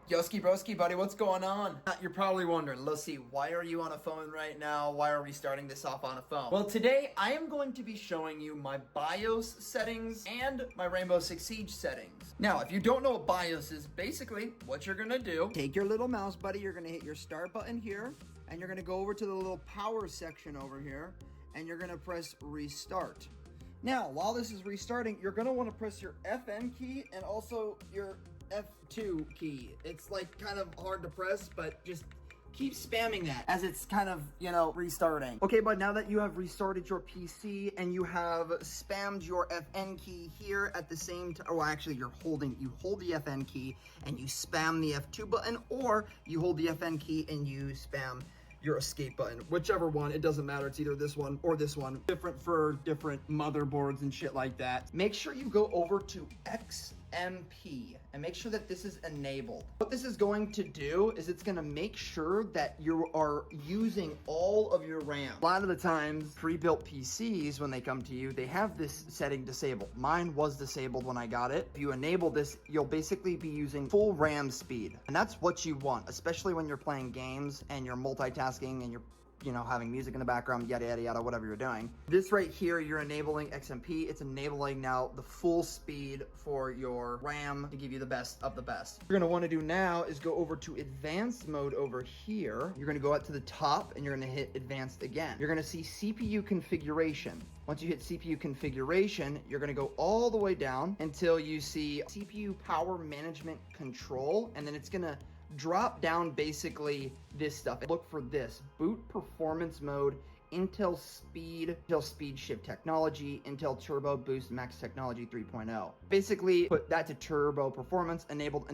Yoski broski, buddy, what's going on? You're probably wondering, Lucy, why are you on a phone right now? Why are we starting this off on a phone? Well, today I am going to be showing you my BIOS settings and my Rainbow Six Siege settings. Now, if you don't know what BIOS is, basically what you're gonna do, take your little mouse, buddy, you're gonna hit your start button here, and you're gonna go over to the little power section over here, and you're gonna press restart. Now, while this is restarting, you're gonna wanna press your FN key and also your F2 key. It's like kind of hard to press, but just keep spamming that as it's kind of, restarting. Okay, but now that you have restarted your PC and you have spammed your FN key here at the same time, or actually you hold the FN key and you spam the F2 button, or you hold the FN key and you spam your escape button, whichever one, it doesn't matter. It's either this one or this one, different for different motherboards and shit like that. Make sure you go over to XMP and make sure that this is enabled. What this is going to do is it's going to make sure that you are using all of your RAM. A lot of the times, pre-built PCs, when they come to you, they have this setting disabled. Mine was disabled when I got it. If you enable this, you'll basically be using full RAM speed, and that's what you want, especially when you're playing games and you're multitasking and you're having music in the background, yada, yada, yada, whatever you're doing. This right here, you're enabling XMP. It's enabling now the full speed for your RAM to give you the best of the best. What you're gonna wanna do now is go over to advanced mode over here. You're gonna go up to the top and you're gonna hit advanced again. You're gonna see CPU configuration. Once you hit CPU configuration, you're gonna go all the way down until you see CPU power management control, and then it's gonna drop down basically this stuff. Look for this: boot performance mode, Intel speed shift technology, Intel turbo boost max technology 3.0. Basically put that to turbo performance, enabled.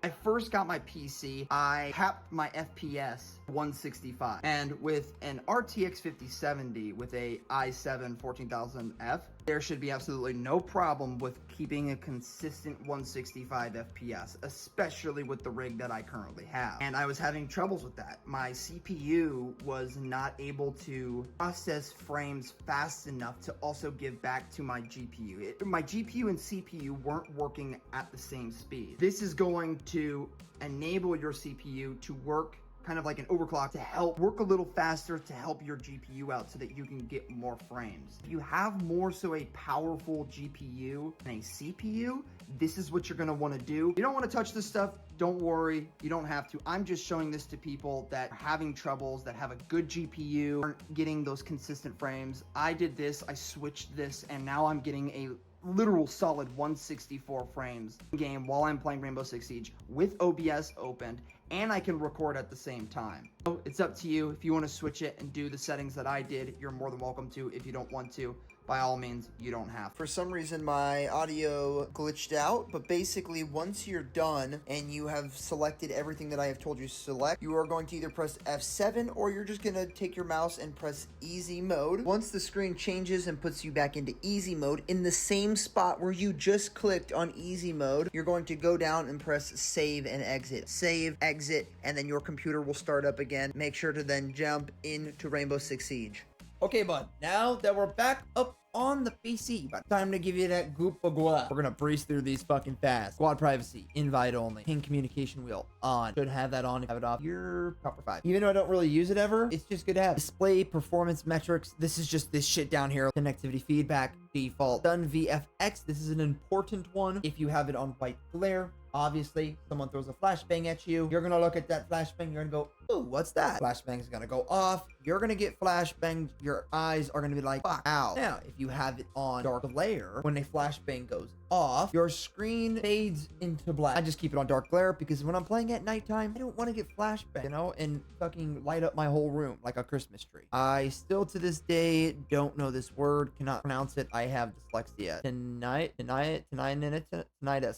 I first got my PC, I capped my FPS 165, and with an RTX 5070 with a i7 14000F, there should be absolutely no problem with keeping a consistent 165 FPS, especially with the rig that I currently have. And I was having troubles with that. My CPU was not able to process frames fast enough to also give back to my GPU. My GPU and CPU weren't working at the same speed. This is going to enable your CPU to work kind of like an overclock to help work a little faster, to help your GPU out so that you can get more frames. If you have more so a powerful GPU and a CPU, this is what you're gonna wanna do. You don't wanna touch this stuff, don't worry, you don't have to. I'm just showing this to people that are having troubles, that have a good GPU, aren't getting those consistent frames. I did this, I switched this, and now I'm getting a literal solid 164 frames in game while I'm playing Rainbow Six Siege with OBS opened, and I can record at the same time. So it's up to you. If you want to switch it and do the settings that I did, you're more than welcome to. If you don't want to, by all means, you don't have. For some reason, my audio glitched out, but basically once you're done and you have selected everything that I have told you to select, you are going to either press F7 or you're just gonna take your mouse and press easy mode. Once the screen changes and puts you back into easy mode, in the same spot where you just clicked on easy mode, you're going to go down and press save and exit. Save, exit, and then your computer will start up again. Make sure to then jump into Rainbow Six Siege. Okay, bud, now that we're back up on the PC, but time to give you that goop of guap. We're gonna breeze through these fucking fast. Squad privacy, invite only, ping communication wheel on. Should have that on. If you have it off, you're proper 5. Even though I don't really use it ever, it's just good to have. Display performance metrics. This is just this shit down here. Connectivity feedback, default. Done VFX. This is an important one. If you have it on white glare, obviously, someone throws a flashbang at you. You're gonna look at that flashbang. You're gonna go, ooh, what's that? Flashbang is gonna go off. You're gonna get flashbanged. Your eyes are gonna be like, fuck, ow. Now, if you have it on dark glare, when a flashbang goes off, your screen fades into black. I just keep it on dark glare because when I'm playing at nighttime, I don't want to get flashbang, and fucking light up my whole room like a Christmas tree. I still to this day don't know this word, cannot pronounce it. I have dyslexia. Tinnitus.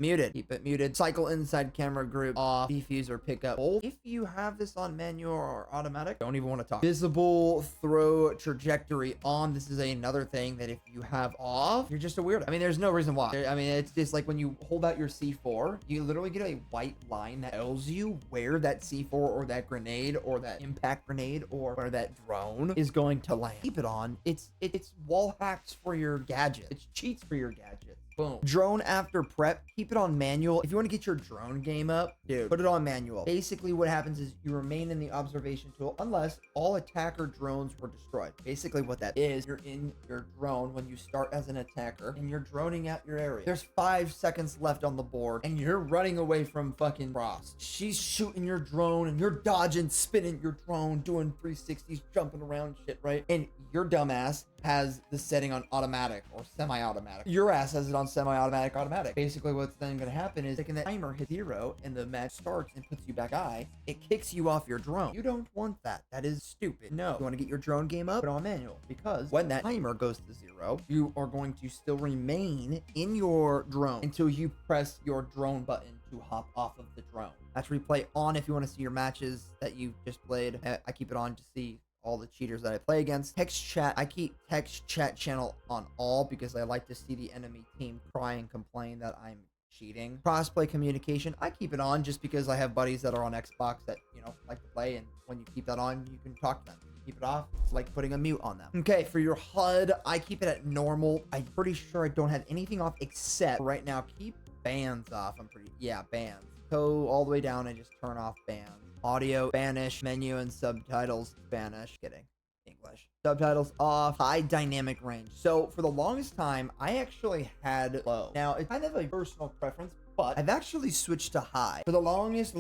Muted. Keep it muted. Cycle inside camera group off. Diffuser pickup both. If you have this on manual or automatic, don't even want to talk. Visible throw trajectory on. This is another thing that if you have off, you're just a weirdo. I mean, there's no reason why. I mean, it's just like when you hold out your C4, you literally get a white line that tells you where that C4 or that grenade or that impact grenade or where that drone is going to land. Keep it on. It's wall hacks for your gadget. It's cheats for your gadget. Boom. Drone after prep, keep it on manual. If you want to get your drone game up, dude, put it on manual. Basically what happens is you remain in the observation tool unless all attacker drones were destroyed. Basically what that is, you're in your drone when you start as an attacker and you're droning out your area. There's 5 seconds left on the board and you're running away from fucking Frost. She's shooting your drone and you're dodging, spinning your drone, doing 360s, jumping around shit, right? And your dumbass has the setting on automatic or semi-automatic. Your ass has it on semi-automatic, automatic. Basically what's then gonna happen is when the timer hits 0 and the match starts and puts you back eye, it kicks you off your drone. You don't want that. That is stupid. No. You wanna get your drone game up? Put it on manual, because when that timer goes to 0, you are going to still remain in your drone until you press your drone button to hop off of the drone. That's replay on if you want to see your matches that you just played. I keep it on to see all the cheaters that I play against. Text chat, I keep text chat channel on all because I like to see the enemy team cry and complain that I'm cheating. Crossplay communication, I keep it on just because I have buddies that are on Xbox that, you know, like to play, and when you keep that on, you can talk to them. Keep it off, it's like putting a mute on them. Okay, for your HUD, I keep it at normal. I'm pretty sure I don't have anything off except right now, keep bands off. Bands. Go all the way down and just turn off bands. Audio, Spanish, menu and subtitles, Spanish. Kidding. English. Subtitles off. High dynamic range. So for the longest time, I actually had low. Now, it's kind of a personal preference, but I've actually switched to high. For the longest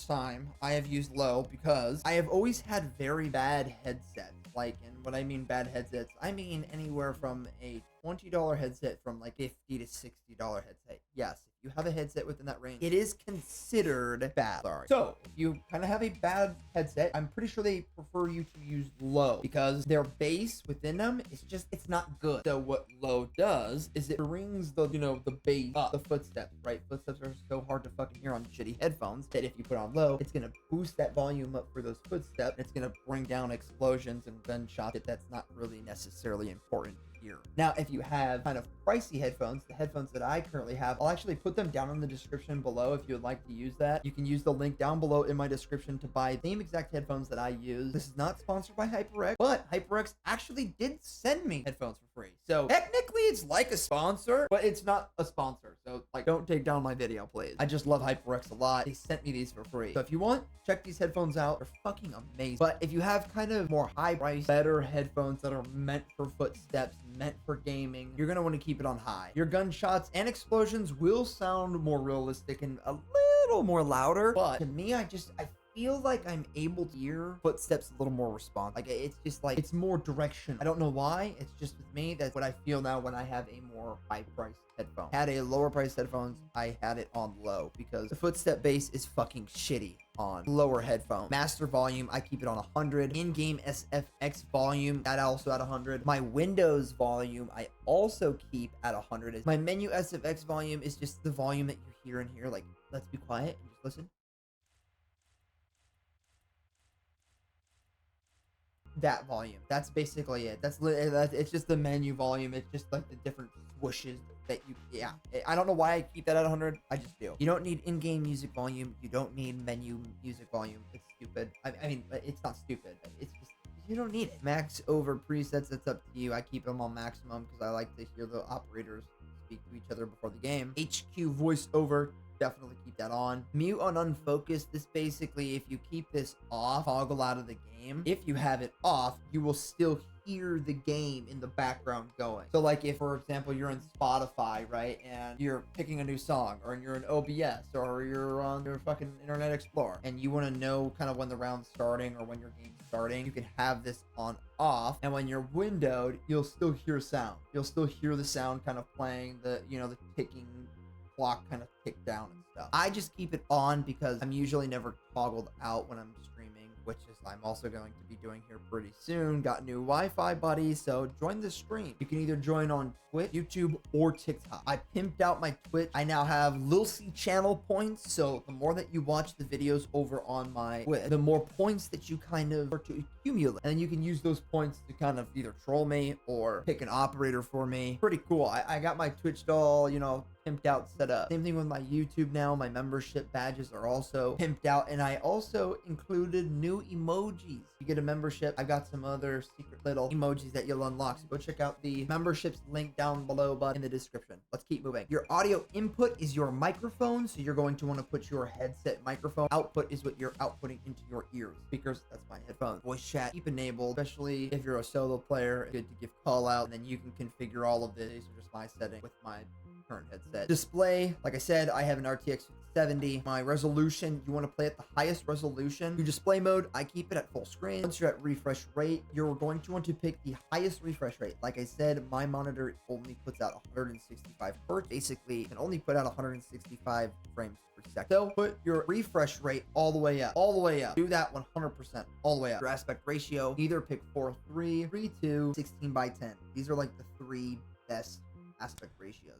time, I have used low because I have always had very bad headsets. Like, and what I mean bad headsets, I mean anywhere from a $20 headset from like $50 to $60 headset. Yes, if you have a headset within that range, it is considered bad. Sorry. So if you kind of have a bad headset, I'm pretty sure they prefer you to use low because their bass within them is just, it's not good. So what low does is it brings the, you know, the bass up, the footsteps, right? Footsteps are so hard to fucking hear on shitty headphones that if you put on low, it's gonna boost that volume up for those footsteps. And it's gonna bring down explosions and gunshots that's not really necessarily important here. Now, if you have kind of pricey headphones, the headphones that I currently have, I'll actually put them down in the description below if you would like to use that. You can use the link down below in my description to buy the same exact headphones that I use. This is not sponsored by HyperX, but HyperX actually did send me headphones for free. So technically it's like a sponsor, but it's not a sponsor. So like, don't take down my video, please. I just love HyperX a lot. They sent me these for free. So if you want, check these headphones out. They're fucking amazing. But if you have kind of more high price, better headphones that are meant for footsteps, meant for gaming, you're gonna want to keep it on high. Your gunshots and explosions will sound more realistic and a little more louder, but to me, I feel like I'm able to hear footsteps a little more responsive. Like, it's just like, it's more direction. I don't know why. It's just with me. That's what I feel now when I have a more high-priced headphone. Had a lower-priced headphones, I had it on low because the footstep bass is fucking shitty on lower headphones. Master volume, I keep it on 100. In-game SFX volume, that also at 100. My Windows volume, I also keep at 100. My menu SFX volume is just the volume that you hear in here. Like, let's be quiet and just listen. That volume, that's basically it. It's just the menu volume. It's just like the different swooshes that you, yeah, I don't know why I keep that at 100. I just do. You don't need in-game music volume. You don't need menu music volume. It's stupid. I mean, it's not stupid. It's just, you don't need it. Max over presets, that's up to you. I keep them on maximum because I like to hear the operators speak to each other before the game. HQ voice over, definitely keep that on. Mute on unfocused. This basically, if you keep this off, toggle out of the game. If you have it off, you will still hear the game in the background going. So like if, for example, you're in Spotify, right, and you're picking a new song, or you're in OBS, or you're on your fucking Internet Explorer, and you want to know kind of when the round's starting or when your game's starting, you can have this on off, and when you're windowed, you'll still hear sound. You'll still hear the sound kind of playing, the, you know, the ticking clock kind of tick down and stuff. I just keep it on because I'm usually never toggled out when I'm streaming, which is I'm also going to be doing here pretty soon. Got new Wi-Fi buddies, so join the stream. You can either join on Twitch, YouTube, or TikTok. I pimped out my Twitch. I now have Lil C channel points, so the more that you watch the videos over on my Twitch, the more points that you kind of start to accumulate. And then you can use those points to kind of either troll me or pick an operator for me. Pretty cool. I got my Twitch doll, you know, pimped out setup. Same thing with my YouTube now. My membership badges are also pimped out, and I also included new emojis. You get a membership, I've got some other secret little emojis that you'll unlock. So go check out the memberships link down below, but in the description. Let's keep moving. Your audio input is your microphone, so you're going to want to put your headset microphone. Output is what you're outputting into your ears. Speakers, that's my headphones. Voice chat, keep enabled, especially if you're a solo player. It's good to give call out, and then you can configure all of this. These are just my setting with my current headset. Display, like I said, I have an RTX 70. My resolution, you want to play at the highest resolution. Your display mode, I keep it at full screen. Once you're at refresh rate, you're going to want to pick the highest refresh rate. Like I said, my monitor only puts out 165 hertz. Basically, it can only put out 165 frames per second. So put your refresh rate all the way up. All the way up. Do that 100% all the way up. Your aspect ratio, either pick 4:3, 3:2, 16:10. These are like the 3 best aspect ratios.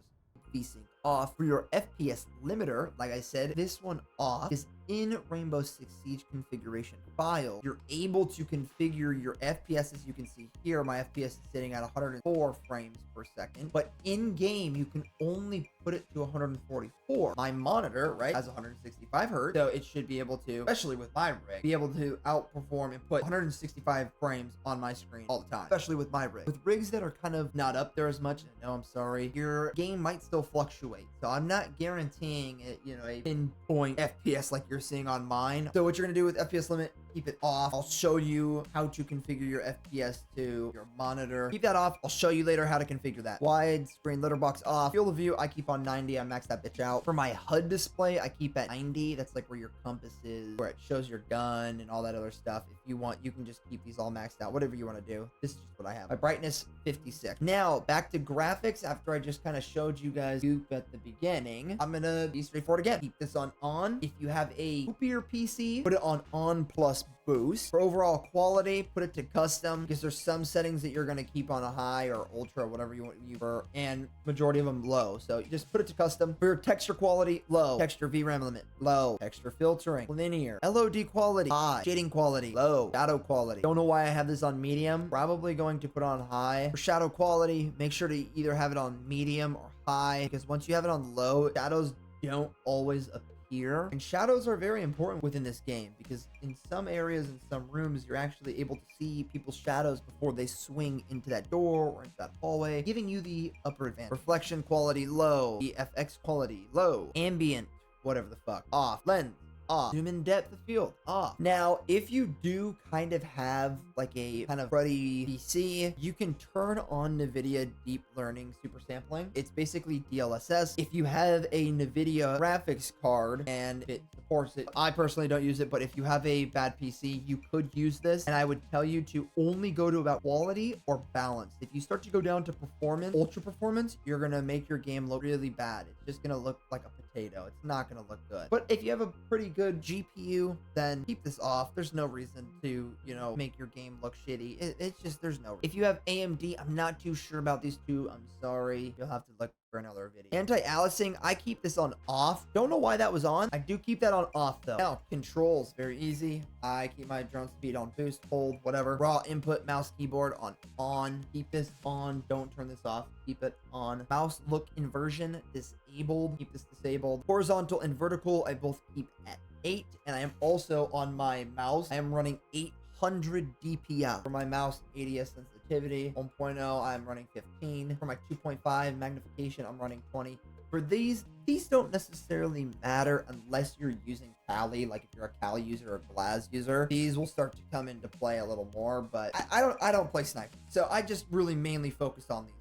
VSync off. For your FPS limiter, like I said, this one off is in Rainbow Six Siege configuration file. You're able to configure your FPS. As you can see here, my FPS is sitting at 104 frames per second, but in game you can only put it to 144. My monitor, right, has 165 hertz, so it should be able to, especially with my rig, be able to outperform and put 165 frames on my screen all the time, especially with my rig. With rigs that are kind of not up there as much, no, I'm sorry, your game might still fluctuate, so I'm not guaranteeing it, you know, a pinpoint FPS like you're seeing on mine. So what you're gonna do with FPS limit, keep it off. I'll show you how to configure your FPS to your monitor. Keep that off. I'll show you later how to configure that. Widescreen letterbox off. Field of view, I keep on 90. I max that bitch out. For my HUD display, I keep at 90. That's like where your compass is, where it shows your gun and all that other stuff. If you want, you can just keep these all maxed out, whatever you want to do. This is just what I have. My brightness, 56. Now, back to graphics. After I just kind of showed you guys at the beginning, I'm gonna be straightforward again. Keep this on. If you have a poopier PC, put it on plus boost. For overall quality, put it to custom, because there's some settings that you're going to keep on a high or ultra, whatever you want, and majority of them low. So you just put it to custom. For your texture quality, low. Texture VRAM limit, low. Texture filtering, linear. LOD quality, high. Shading quality, low. Shadow quality, don't know why I have this on medium. Probably going to put on high. For shadow quality, make sure to either have it on medium or high, because once you have it on low, shadows don't always appear. And shadows are very important within this game, because in some areas, in some rooms, you're actually able to see people's shadows before they swing into that door or into that hallway, giving you the upper advantage. Reflection quality, low. FX quality, low. Ambient, whatever the fuck, off. Lens, off. Zoom in depth of field, off. Now, if you do kind of have like a kind of cruddy PC, you can turn on NVIDIA Deep Learning Super Sampling. It's basically DLSS. If you have a NVIDIA graphics card and it supports it, I personally don't use it, but if you have a bad PC, you could use this. And I would tell you to only go to about quality or balance. If you start to go down to performance, ultra performance, you're gonna make your game look really bad. It's just gonna look like a potato. It's not gonna look good. But if you have a pretty good GPU, then keep this off. There's no reason to, you know, make your game look shitty. It's just, there's no reason. If you have AMD, I'm not too sure about these two. I'm sorry. You'll have to look for another video. Anti-aliasing, I keep this on off. Don't know why that was on. I do keep that on off though. Now, controls, very easy. I keep my drone speed on boost, hold, whatever. Raw input, mouse, keyboard on. Keep this on. Don't turn this off. Keep it on. Mouse look inversion disabled. Keep this disabled. Horizontal and vertical, I both keep at 8, and I am also on my mouse, I am running 800 DPI. For my mouse ADS sensitivity 1.0, I'm running 15. For my 2.5 magnification, I'm running 20. For these don't necessarily matter unless you're using Kali. Like if you're a Kali user or a Glaz user, these will start to come into play a little more, but I don't play sniper, so I just really mainly focus on these.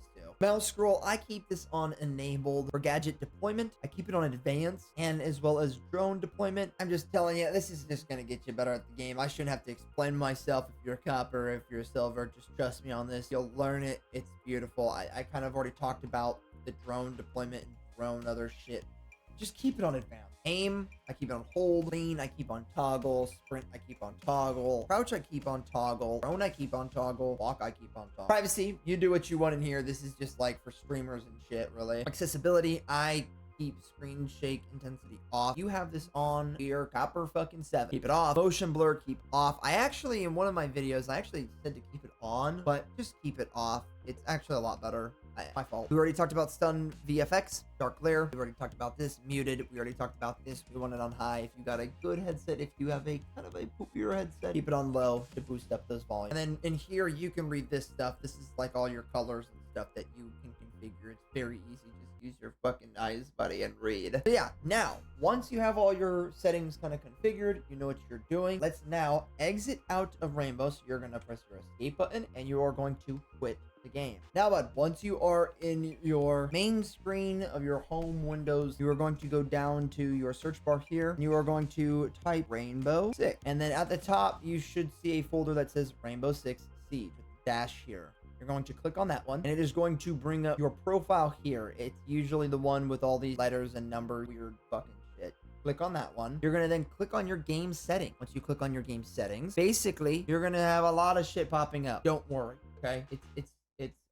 Mouse scroll, I keep this on enabled. For gadget deployment, I keep it on advanced, and as well as drone deployment. I'm just telling you, this is just gonna get you better at the game. I shouldn't have to explain myself. If you're a copper, if you're a silver, just trust me on this. You'll learn it. It's beautiful. I kind of already talked about the drone deployment and drone other shit. Just keep it on advanced. Aim, I keep it on hold. Lean, I keep on toggle. Sprint, I keep on toggle. Crouch, I keep on toggle. Prone, I keep on toggle. Walk, I keep on toggle. Privacy, you do what you want in here. This is just like for streamers and shit, really. Accessibility, I keep screen shake intensity off. You have this on here, copper fucking 7. Keep it off. Motion blur, keep off. I actually, in one of my videos, I actually said to keep it on, but just keep it off. It's actually a lot better. My fault. We already talked about stun VFX, dark glare. We already talked about this, muted. We already talked about this. We want it on high. If you got a good headset, if you have a kind of a poopier headset, keep it on low to boost up those volumes. And then in here, you can read this stuff. This is like all your colors and stuff that you can configure. It's very easy. Just use your fucking eyes, buddy, and read. So yeah, now, once you have all your settings kind of configured, you know what you're doing. Let's now exit out of Rainbow. So you're going to press your escape button and you are going to quit the game. Now, bud, once you are in your main screen of your home windows, you are going to go down to your search bar here. And you are going to type Rainbow 6. And then at the top, you should see a folder that says Rainbow 6 Siege with a dash here. You're going to click on that one, and it is going to bring up your profile here. It's usually the one with all these letters and numbers, weird fucking shit. Click on that one. You're going to then click on your game setting. Once you click on your game settings, basically, you're going to have a lot of shit popping up. Don't worry, okay? It's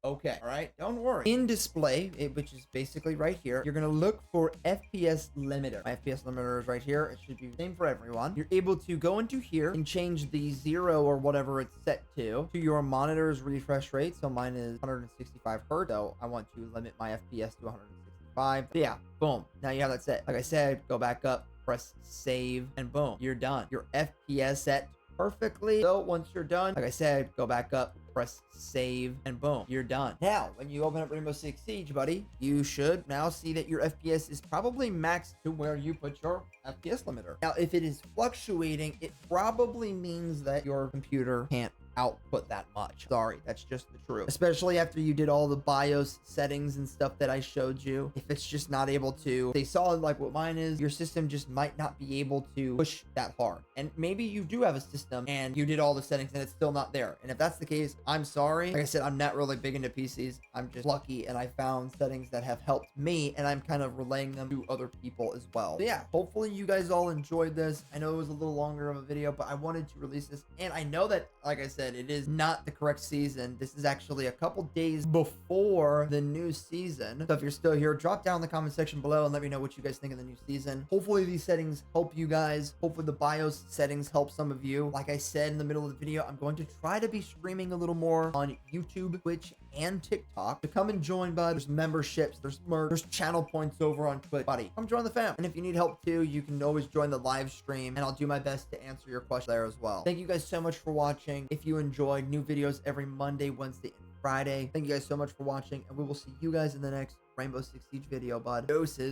okay, all right? Don't worry. In display, which is basically right here, you're going to look for FPS limiter. My FPS limiter is right here. It should be the same for everyone. You're able to go into here and change the 0 or whatever it's set to your monitor's refresh rate. So mine is 165 hertz. So I want to limit my FPS to 165. So yeah, boom. Now you have that set. Like I said, go back up, press save, and boom, you're done. Your FPS set perfectly. So once you're done, like I said, go back up, press save, and boom, you're done. Now, when you open up Rainbow Six Siege, buddy, you should now see that your FPS is probably maxed to where you put your FPS limiter. Now, if it is fluctuating, it probably means that your computer can't output that much. Sorry, that's just the truth. Especially after you did all the BIOS settings and stuff that I showed you. If it's just not able to stay solid like what mine is, your system just might not be able to push that hard. And maybe you do have a system and you did all the settings and it's still not there. And if that's the case, I'm sorry. Like I said, I'm not really big into PCs. I'm just lucky and I found settings that have helped me and I'm kind of relaying them to other people as well. So yeah, hopefully you guys all enjoyed this. I know it was a little longer of a video, but I wanted to release this. And I know that, like I said, it is not the correct season. This is actually a couple days before the new season. So if you're still here, drop down in the comment section below and let me know what you guys think of the new season. Hopefully these settings help you guys. Hopefully the BIOS settings help some of you. Like I said in the middle of the video, I'm going to try to be streaming a little more on YouTube, Twitch, and TikTok. So come and join, bud. There's memberships, there's merch, there's channel points over on Twitch. Buddy, come join the fam. And if you need help too, you can always join the live stream and I'll do my best to answer your questions there as well. Thank you guys so much for watching. If you enjoyed, new videos every Monday, Wednesday, and Friday. Thank you guys so much for watching, and we will see you guys in the next Rainbow Six Siege video, bud. Doses.